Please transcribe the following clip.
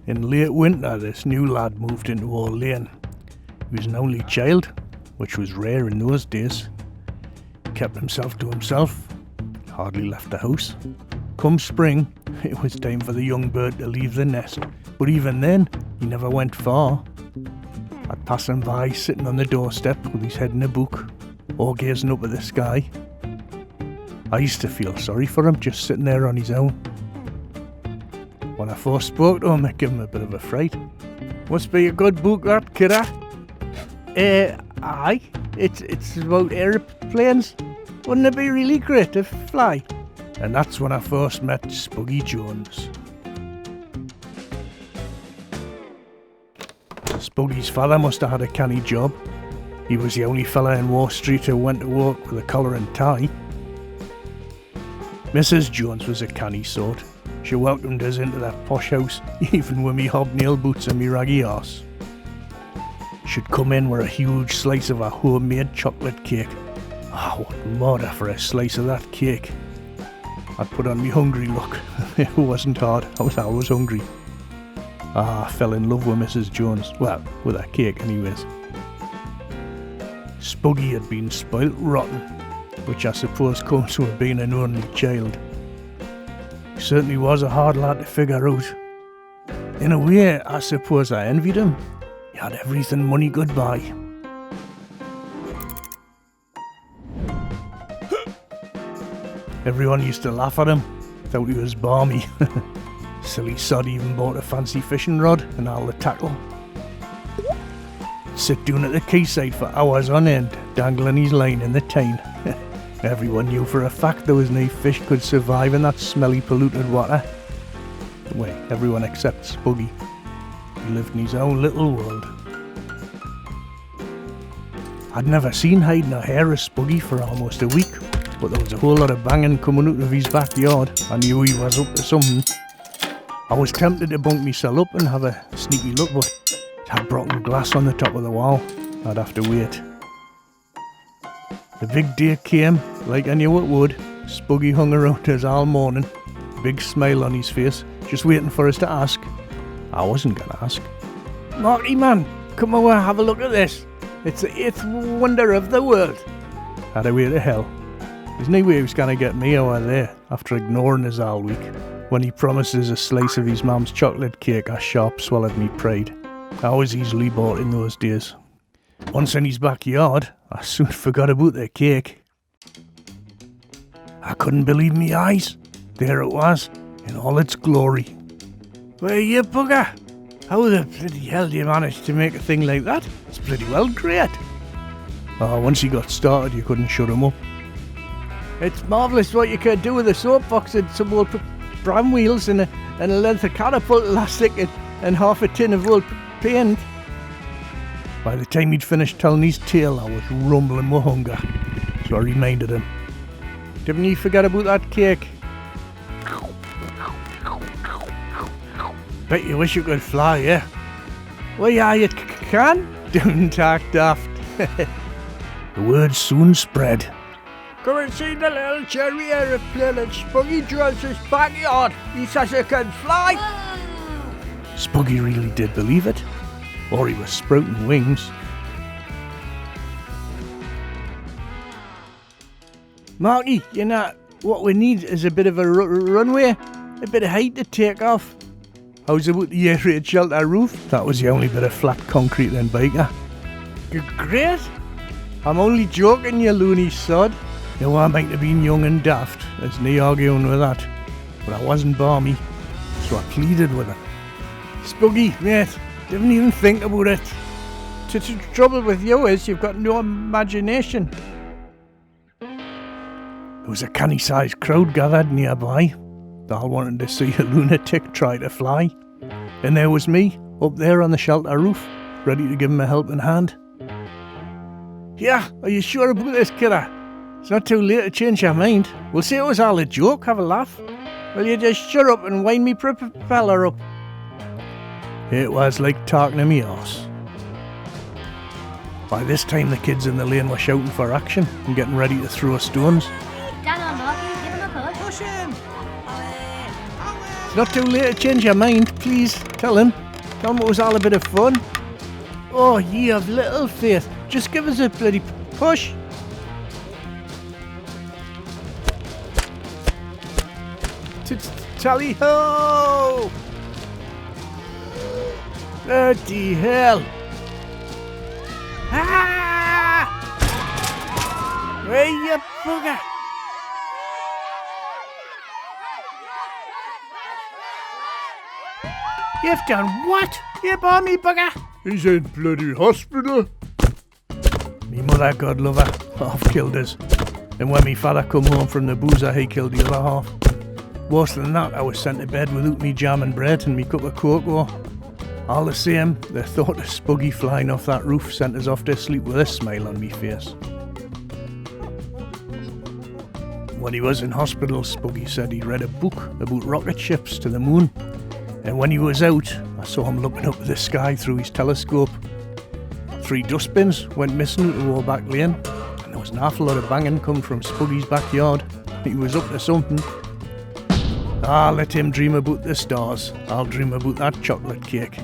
In late winter, this new lad moved into our lane. He was an only child, which was rare in those days. Kept himself to himself, hardly left the house. Come spring, it was time for the young bird to leave the nest, but even then, he never went far. I'd pass him by, sitting on the doorstep with his head in a book, or gazing up at the sky. I used to feel sorry for him, just sitting there on his own. When I first spoke to him, it gave him a bit of a fright. Must be a good book, that, kidder. Aye. It's about aeroplanes. Wouldn't it be really great to fly? And that's when I first met Spuggy Jones. Spuggy's father must have had a canny job. He was the only fella in War Street who went to work with a collar and tie. Mrs. Jones was a canny sort. She welcomed us into that posh house, even with me hobnail boots and me raggy arse. She'd come in with a huge slice of her homemade chocolate cake. Oh, what murder for a slice of that cake. I'd put on me hungry look. It wasn't hard, I was always hungry. I fell in love with Mrs. Jones. Well, with her cake anyways. Spuggy had been spoilt rotten, which I suppose comes from being an only child. He certainly was a hard lad to figure out. In a way, I suppose I envied him. He had everything money could buy. Everyone used to laugh at him, thought he was balmy. Silly sod even bought a fancy fishing rod and all the tackle. Sit down at the quayside for hours on end, dangling his line in the Tyne. Everyone knew for a fact there was no fish could survive in that smelly, polluted water. Well, everyone except Spuggy. He lived in his own little world. I'd never seen hide nor hair of Spuggy for almost a week, but there was a whole lot of banging coming out of his backyard. I knew he was up to something. I was tempted to bunk myself up and have a sneaky look, but it had broken glass on the top of the wall. I'd have to wait. The big day came, like I knew it would. Spuggy hung around us all morning, big smile on his face, just waiting for us to ask. I wasn't going to ask. "Marty man, come over, have a look at this. It's the 8th wonder of the world." Had a way to hell. There's no way he was going to get me over there after ignoring us all week. When he promises a slice of his mum's chocolate cake, I sharp swallowed me pride. I was easily bought in those days. Once in his backyard, I soon forgot about the cake. I couldn't believe me eyes. There it was, in all its glory. "Well, you bugger! How the bloody hell do you manage to make a thing like that? It's pretty well great." Once he got started, you couldn't shut him up. "It's marvellous what you could do with a soapbox and some old bram wheels and a length of catapult elastic and half a tin of old paint." By the time he'd finished telling his tale, I was rumbling with hunger, so I reminded him. "Didn't you forget about that cake? Bet you wish you could fly, yeah?" "Well, yeah, you can." "Don't act daft." The word soon spread. "Come and see the little cherry aeroplane in Spuggy Jones's backyard. He says it can fly." Whoa. Spuggy really did believe it, or he was sprouting wings. "Marty, you know, what we need is a bit of a runway, a bit of height to take off." "How's about the air raid shelter roof?" That was the only bit of flat concrete in Byker. "Great. I'm only joking, you loony sod." You know, I might have been young and daft, there's no arguing with that, but I wasn't balmy, so I pleaded with him. "Spuggy, mate, didn't even think about it. The trouble with you is you've got no imagination." There was a canny-sized crowd gathered nearby. They all wanted to see a lunatic try to fly. And there was me, up there on the shelter roof, ready to give him a helping hand. "Yeah, are you sure about this, kidder? It's not too late to change your mind. We'll say it was all a joke, have a laugh. Will you just shut up and wind me propeller up?" It was like talking to me arse. By this time the kids in the lane were shouting for action and getting ready to throw stones. Down on Marky, give him a push. Push him! It's not too late to change your mind, please. Tell him it was all a bit of fun. Oh, ye of little faith. Just give us a bloody push. Tally ho! Bloody hell! Ah! Where you bugger? You've done what, you balmy bugger? He's in bloody hospital. Me mother, God love her, half killed us. And when me father come home from the boozer, he killed the other half. Worse than that, I was sent to bed without me jam and bread and me cup of cocoa. All the same, the thought of Spuggy flying off that roof sent us off to sleep with a smile on me face. When he was in hospital, Spuggy said he'd read a book about rocket ships to the moon. And when he was out, I saw him looking up at the sky through his telescope. 3 dustbins went missing out of Warback Lane, and there was an awful lot of banging come from Spuggy's backyard. He was up to something. Let him dream about the stars. I'll dream about that chocolate cake.